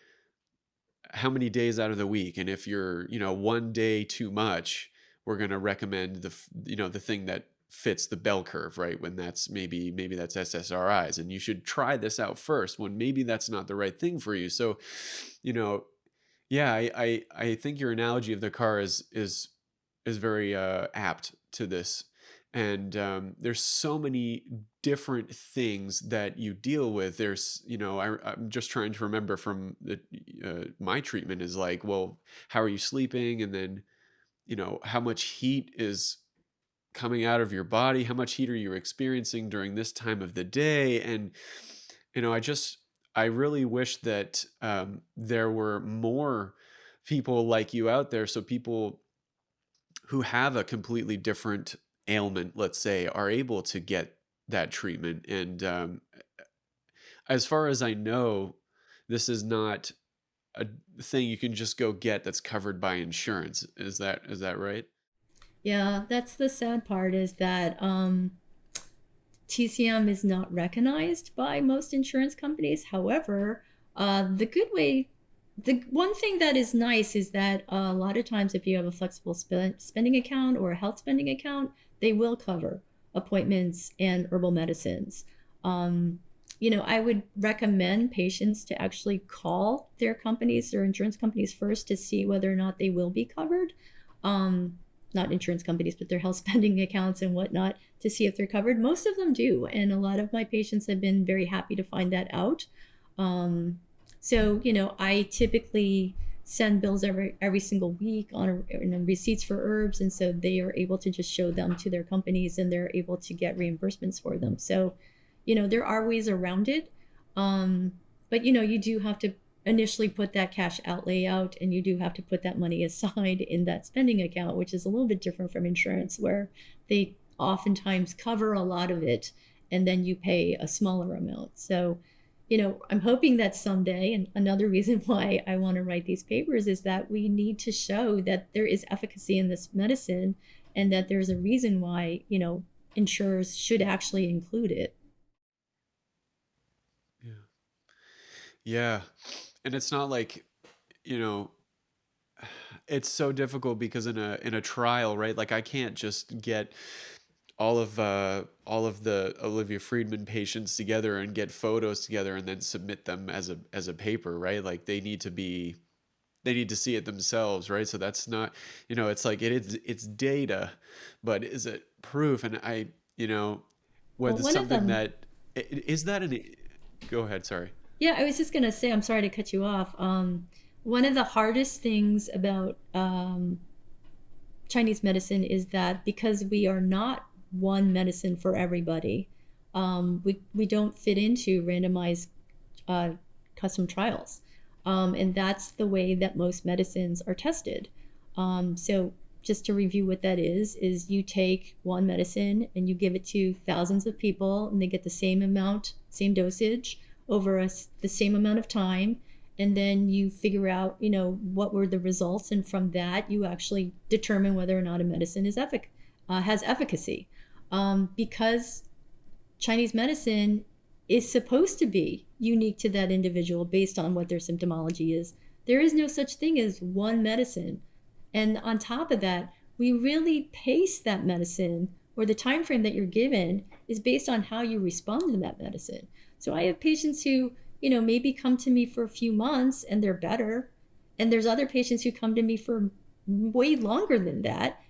how many days out of the week. And if you're, one day too much, we're going to recommend the thing that fits the bell curve, right? When that's maybe that's SSRIs, and you should try this out first when maybe that's not the right thing for you. So, yeah, I think your analogy of the car is very apt to this. And there's so many different things that you deal with. There's, I'm just trying to remember from my treatment is like, well, how are you sleeping? And then, how much heat is coming out of your body? How much heat are you experiencing during this time of the day? And, I really wish that there were more people like you out there. So people who have a completely different ailment, let's say, are able to get that treatment. And as far as I know, this is not a thing you can just go get that's covered by insurance. Is that right? Yeah, that's the sad part, is that TCM is not recognized by most insurance companies. However, the one thing that is nice is that a lot of times if you have a flexible spending account or a health spending account, they will cover appointments and herbal medicines. I would recommend patients to actually call their companies, their insurance companies first, to see whether or not they will be covered. Not insurance companies, but their health spending accounts and whatnot, to see if they're covered. Most of them do. And a lot of my patients have been very happy to find that out. So, I typically send bills every single week on receipts for herbs. And so they are able to just show them to their companies, and they're able to get reimbursements for them. So, there are ways around it. But, you do have to initially put that cash outlay out, and you do have to put that money aside in that spending account, which is a little bit different from insurance, where they oftentimes cover a lot of it and then you pay a smaller amount. So, I'm hoping that someday, and another reason why I want to write these papers is that we need to show that there is efficacy in this medicine and that there's a reason why, insurers should actually include it. Yeah. Yeah. And it's not like, you know, it's so difficult because in a trial, right? Like I can't just get all of the Olivia Friedman patients together and get photos together and then submit them as a paper, right? Like they need to see it themselves, right? So that's not, it's like it's data, but is it proof? And Well, whether one of something them, that is that an go ahead, sorry. yeah, I was just going to say, I'm sorry to cut you off. One of the hardest things about Chinese medicine is that because we are not one medicine for everybody, we don't fit into randomized uh, custom trials. And that's the way that most medicines are tested. So just to review what that is you take one medicine and you give it to thousands of people and they get the same amount, same dosage over the same amount of time. And then you figure out, what were the results. And from that, you actually determine whether or not a medicine has efficacy. Because Chinese medicine is supposed to be unique to that individual based on what their symptomology is. There is no such thing as one medicine. And on top of that, we really pace that medicine, or the time frame that you're given is based on how you respond to that medicine. So I have patients who, maybe come to me for a few months and they're better. And there's other patients who come to me for way longer than that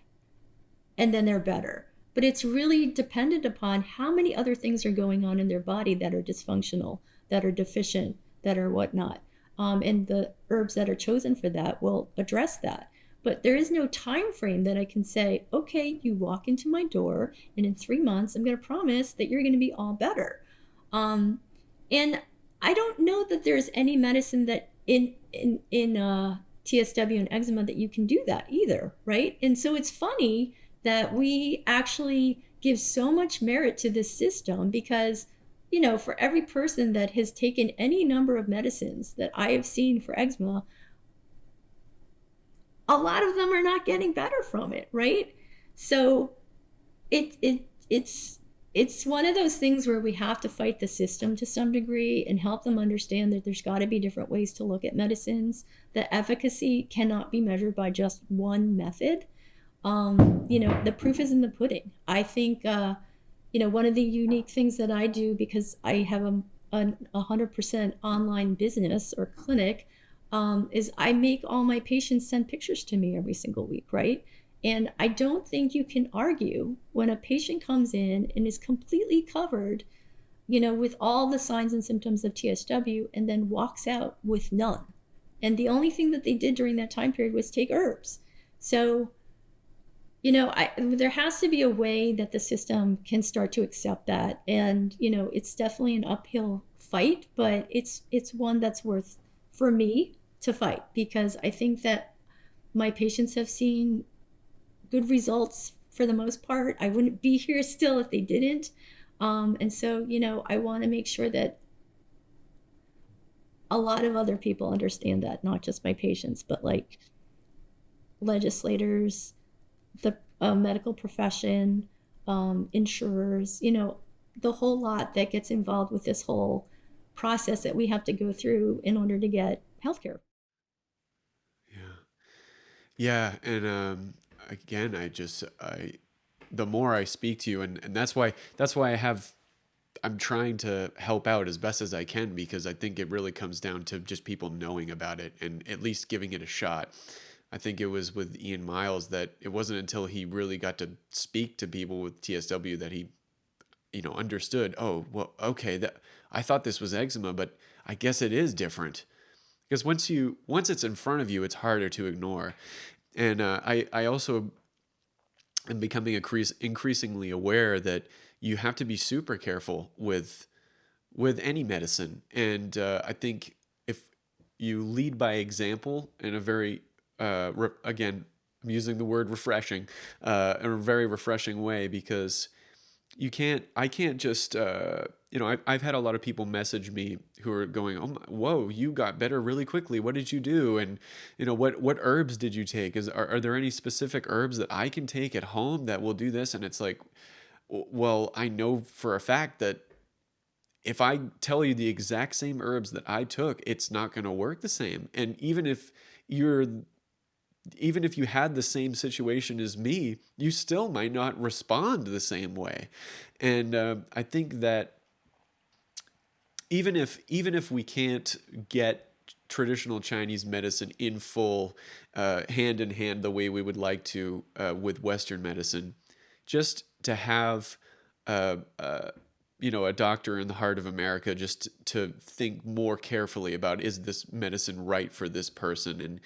and then they're better. But it's really dependent upon how many other things are going on in their body that are dysfunctional, that are deficient, that are whatnot. And the herbs that are chosen for that will address that. But there is no time frame that I can say, okay, you walk into my door, and in 3 months, I'm going to promise that you're going to be all better. And I don't know that there's any medicine that in TSW and eczema that you can do that either, right? And so it's funny that we actually give so much merit to this system because, for every person that has taken any number of medicines that I have seen for eczema, a lot of them are not getting better from it, right? So it's one of those things where we have to fight the system to some degree and help them understand that there's got to be different ways to look at medicines. The efficacy cannot be measured by just one method. The proof is in the pudding. I think, one of the unique things that I do because I have a 100% online business or clinic, is I make all my patients send pictures to me every single week, right? And I don't think you can argue when a patient comes in and is completely covered, with all the signs and symptoms of TSW and then walks out with none. And the only thing that they did during that time period was take herbs. So, there has to be a way that the system can start to accept that. And, it's definitely an uphill fight, but it's one that's worth for me to fight because I think that my patients have seen good results for the most part. I wouldn't be here still if they didn't. And so, I want to make sure that a lot of other people understand that, not just my patients, but like legislators, the medical profession, insurers, the whole lot that gets involved with this whole process that we have to go through in order to get healthcare. Yeah. Yeah, and again, the more I speak to you, and that's why I'm trying to help out as best as I can because I think it really comes down to just people knowing about it and at least giving it a shot. I think it was with Ian Miles that it wasn't until he really got to speak to people with TSW that he, understood. Oh, well, okay, that I thought this was eczema, but I guess it is different because once it's in front of you, it's harder to ignore. And I also am becoming increasingly aware that you have to be super careful with any medicine. And I think if you lead by example in a very again, I'm using the word refreshing, in a very refreshing way because I can't just, I've had a lot of people message me who are going, oh, whoa, you got better really quickly. What did you do? And, what herbs did you take? Are there any specific herbs that I can take at home that will do this? And it's like, well, I know for a fact that if I tell you the exact same herbs that I took, it's not going to work the same. And even if you had the same situation as me, you still might not respond the same way. And I think that even if we can't get traditional Chinese medicine in full, hand in hand the way we would like to with Western medicine, just to have a doctor in the heart of America just to think more carefully about, is this medicine right for this person, and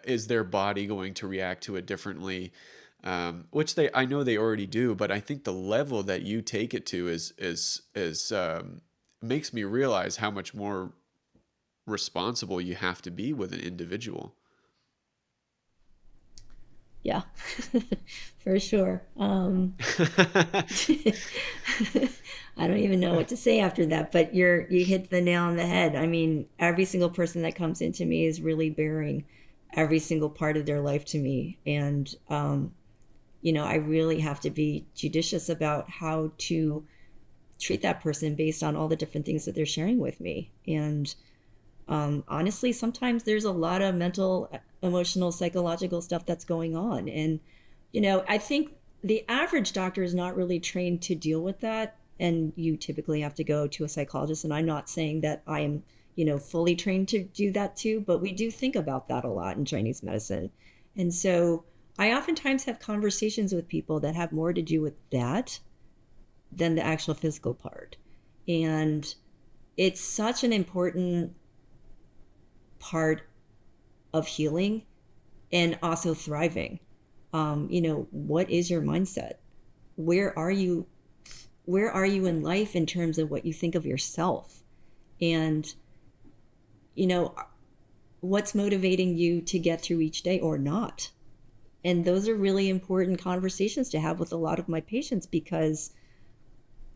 is their body going to react to it differently? Which I know they already do, but I think the level that you take it to is makes me realize how much more responsible you have to be with an individual. Yeah, for sure. I don't even know what to say after that, but you hit the nail on the head. I mean, every single person that comes into me is really bearing every single part of their life to me. And, I really have to be judicious about how to treat that person based on all the different things that they're sharing with me. And honestly, sometimes there's a lot of mental, emotional, psychological stuff that's going on. And, I think the average doctor is not really trained to deal with that. And you typically have to go to a psychologist. And I'm not saying that I am, fully trained to do that too, but we do think about that a lot in Chinese medicine. And so I oftentimes have conversations with people that have more to do with that than the actual physical part. And it's such an important part of healing and also thriving. What is your mindset? Where are you in life in terms of what you think of yourself? And, what's motivating you to get through each day or not? And those are really important conversations to have with a lot of my patients, because,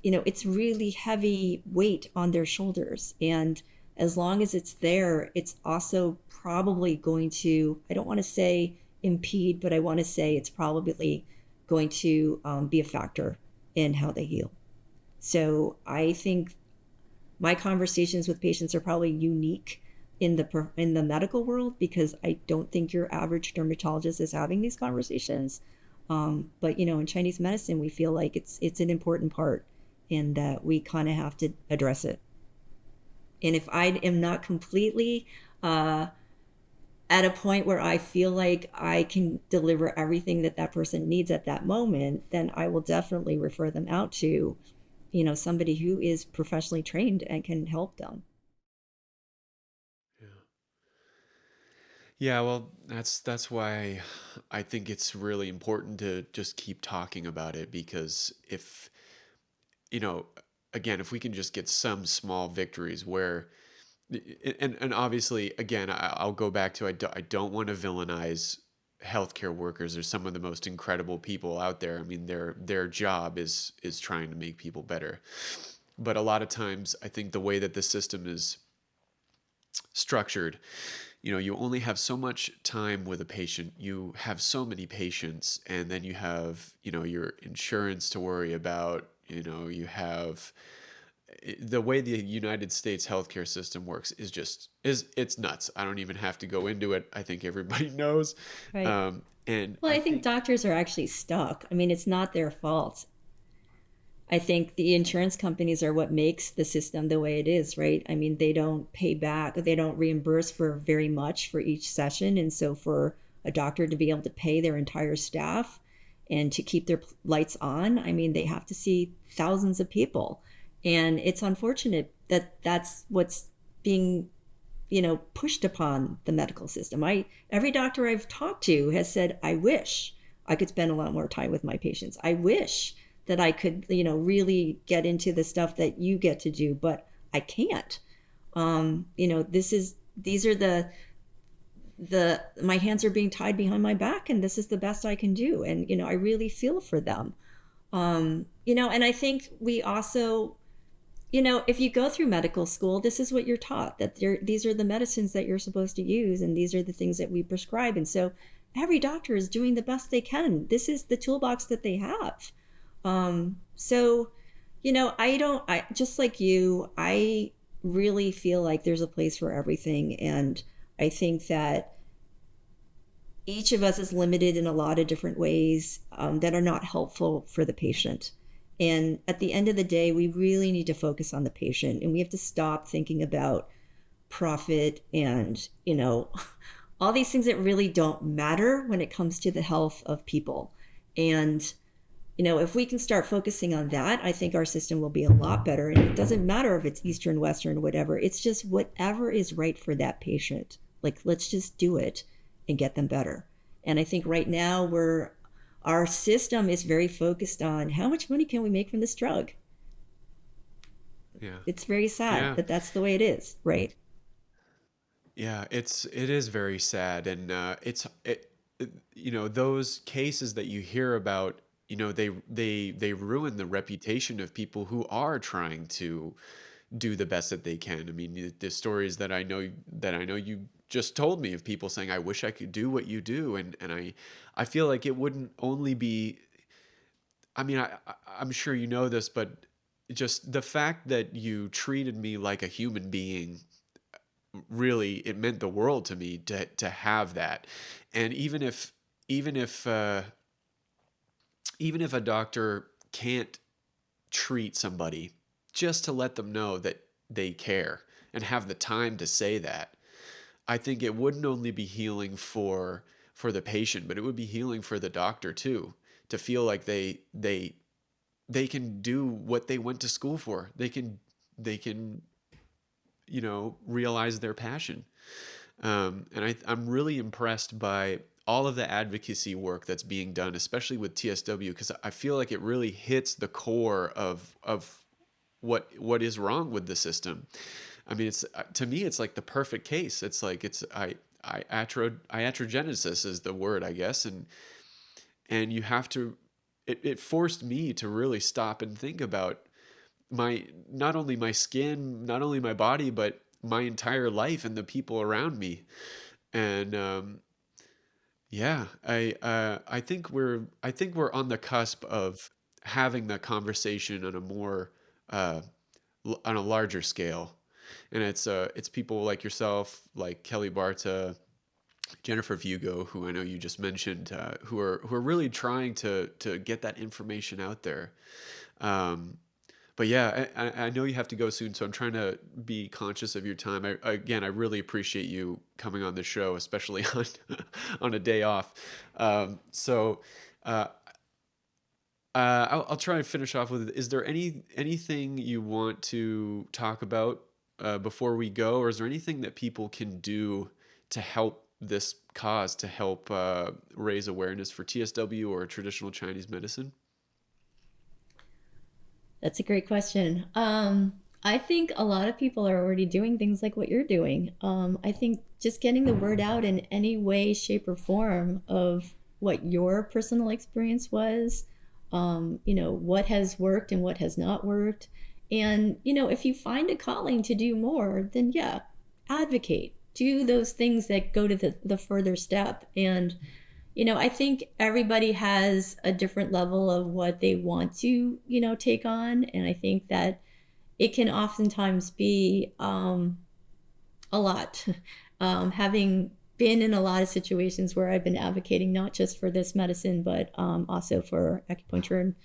it's really heavy weight on their shoulders. And as long as it's there, it's also probably going to, I don't want to say impede, but I want to say it's probably going to be a factor in how they heal. So I think my conversations with patients are probably unique in the medical world, because I don't think your average dermatologist is having these conversations. But in Chinese medicine, we feel like it's an important part, and that we kind of have to address it. And if I am not completely at a point where I feel like I can deliver everything that person needs at that moment, then I will definitely refer them out to, somebody who is professionally trained and can help them. Yeah, well, that's why I think it's really important to just keep talking about it, because if, you know, again, if we can just get some small victories where, and obviously, again, I'll go back to, I don't want to villainize healthcare workers. Are some of the most incredible people out there. I mean, their job is trying to make people better. But a lot of times, I think the way that the system is structured, you only have so much time with a patient. You have so many patients, and then you have, your insurance to worry about. You have the way the United States healthcare system works it's nuts. I don't even have to go into it. I think everybody knows. Right. And well, I think doctors are actually stuck. I mean, it's not their fault. I think the insurance companies are what makes the system the way it is, right? I mean, they don't pay back, they don't reimburse for very much for each session. And so for a doctor to be able to pay their entire staff and to keep their lights on, I mean, they have to see thousands of people. And it's unfortunate that that's what's being, pushed upon the medical system. Every doctor I've talked to has said, I wish I could spend a lot more time with my patients. I wish that I could, really get into the stuff that you get to do, but I can't. These are my hands are being tied behind my back, and this is the best I can do. And, I really feel for them. And I think we also, if you go through medical school, this is what you're taught, that these are the medicines that you're supposed to use, and these are the things that we prescribe. And so every doctor is doing the best they can. This is the toolbox that they have. So, I just like you, I really feel like there's a place for everything. And I think that each of us is limited in a lot of different ways that are not helpful for the patient. And at the end of the day, we really need to focus on the patient, and we have to stop thinking about profit and, all these things that really don't matter when it comes to the health of people. And, if we can start focusing on that, I think our system will be a lot better. And it doesn't matter if it's Eastern, Western, whatever. It's just whatever is right for that patient. Like, let's just do it and get them better. And I think right now our system is very focused on how much money can we make from this drug. Yeah. It's very sad, Yeah. but that's the way it is, right? Yeah, it is very sad, and those cases that you hear about, they ruin the reputation of people who are trying to do the best that they can. I mean, the stories that I know you just told me of people saying, "I wish I could do what you do," and I feel like it wouldn't only be. I mean, I'm sure you know this, but just the fact that you treated me like a human being, really, it meant the world to me to have that. And even if a doctor can't treat somebody, just to let them know that they care and have the time to say that, I think it wouldn't only be healing for the patient, but it would be healing for the doctor too, to feel like they can do what they went to school for. They can realize their passion. And I'm really impressed by all of the advocacy work that's being done, especially with TSW, because I feel like it really hits the core of what is wrong with the system. I mean, to me, it's like the perfect case. It's like iatrogenesis is the word, I guess, and you have to. It forced me to really stop and think about not only my skin, not only my body, but my entire life and the people around me. And yeah, I think we're on the cusp of having that conversation on a more on a larger scale. And it's people like yourself, like Kelly Barta, Jennifer Vugo, who I know you just mentioned, who are really trying to get that information out there. But yeah, I know you have to go soon, so I'm trying to be conscious of your time. I really appreciate you coming on the show, especially on on a day off. So I'll try and finish off with, is there anything you want to talk about before we go, or is there anything that people can do to help this cause, to help raise awareness for TSW or traditional Chinese medicine? That's a great question. I think a lot of people are already doing things like what you're doing. I think just getting the word out in any way, shape, or form of what your personal experience was, what has worked and what has not worked. And, if you find a calling to do more, then yeah, advocate. Do those things that go to the further step. And I think everybody has a different level of what they want to, take on. And I think that it can oftentimes be a lot. Having been in a lot of situations where I've been advocating not just for this medicine, but also for acupuncture and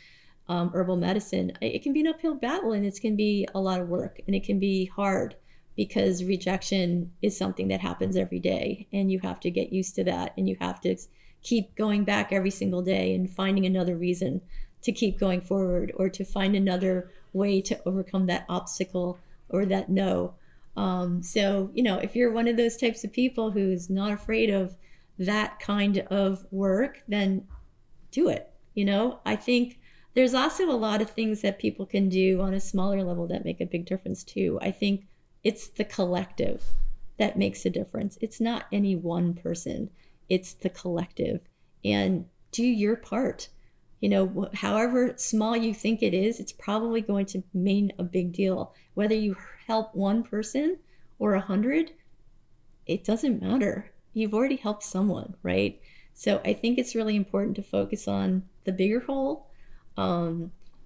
herbal medicine, it can be an uphill battle, and it can be a lot of work, and it can be hard, because rejection is something that happens every day, and you have to get used to that, and you have to keep going back every single day and finding another reason to keep going forward, or to find another way to overcome that obstacle or that no. So, if you're one of those types of people who's not afraid of that kind of work, then do it. I think there's also a lot of things that people can do on a smaller level that make a big difference too. I think it's the collective that makes a difference. It's not any one person. It's the collective. And do your part. however small you think it is, it's probably going to mean a big deal. Whether you help one person or 100, it doesn't matter. You've already helped someone, right? So I think it's really important to focus on the bigger whole.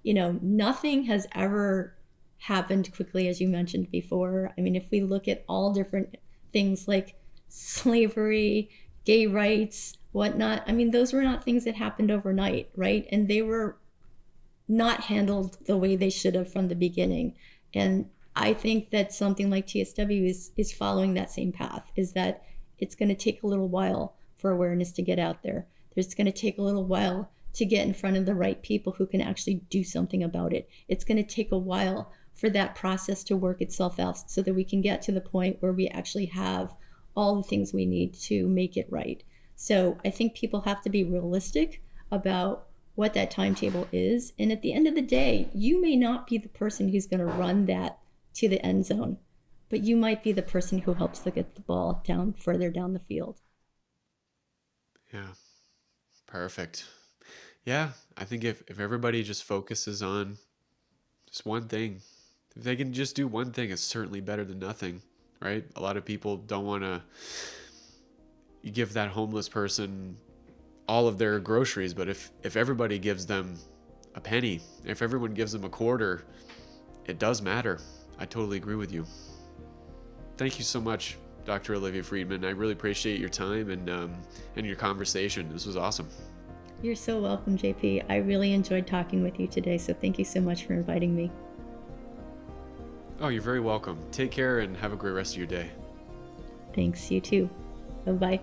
Nothing has ever happened quickly, as you mentioned before. I mean, if we look at all different things like slavery, gay rights, whatnot, I mean, those were not things that happened overnight, right? And they were not handled the way they should have from the beginning. And I think that something like TSW is following that same path, is that it's going to take a little while for awareness to get out there. It's going to take a little while to get in front of the right people who can actually do something about it. It's going to take a while for that process to work itself out so that we can get to the point where we actually have all the things we need to make it right. So I think people have to be realistic about what that timetable is. And at the end of the day, you may not be the person who's going to run that to the end zone, but you might be the person who helps to get the ball down further down the field. Yeah, perfect. Yeah, I think if everybody just focuses on just one thing, if they can just do one thing, it's certainly better than nothing, right? A lot of people don't want to give that homeless person all of their groceries, but if everybody gives them a penny, if everyone gives them a quarter, it does matter. I totally agree with you. Thank you so much, Dr. Olivia Friedman. I really appreciate your time and your conversation. This was awesome. You're so welcome, JP. I really enjoyed talking with you today, so thank you so much for inviting me. Oh, you're very welcome. Take care and have a great rest of your day. Thanks, you too. Bye-bye.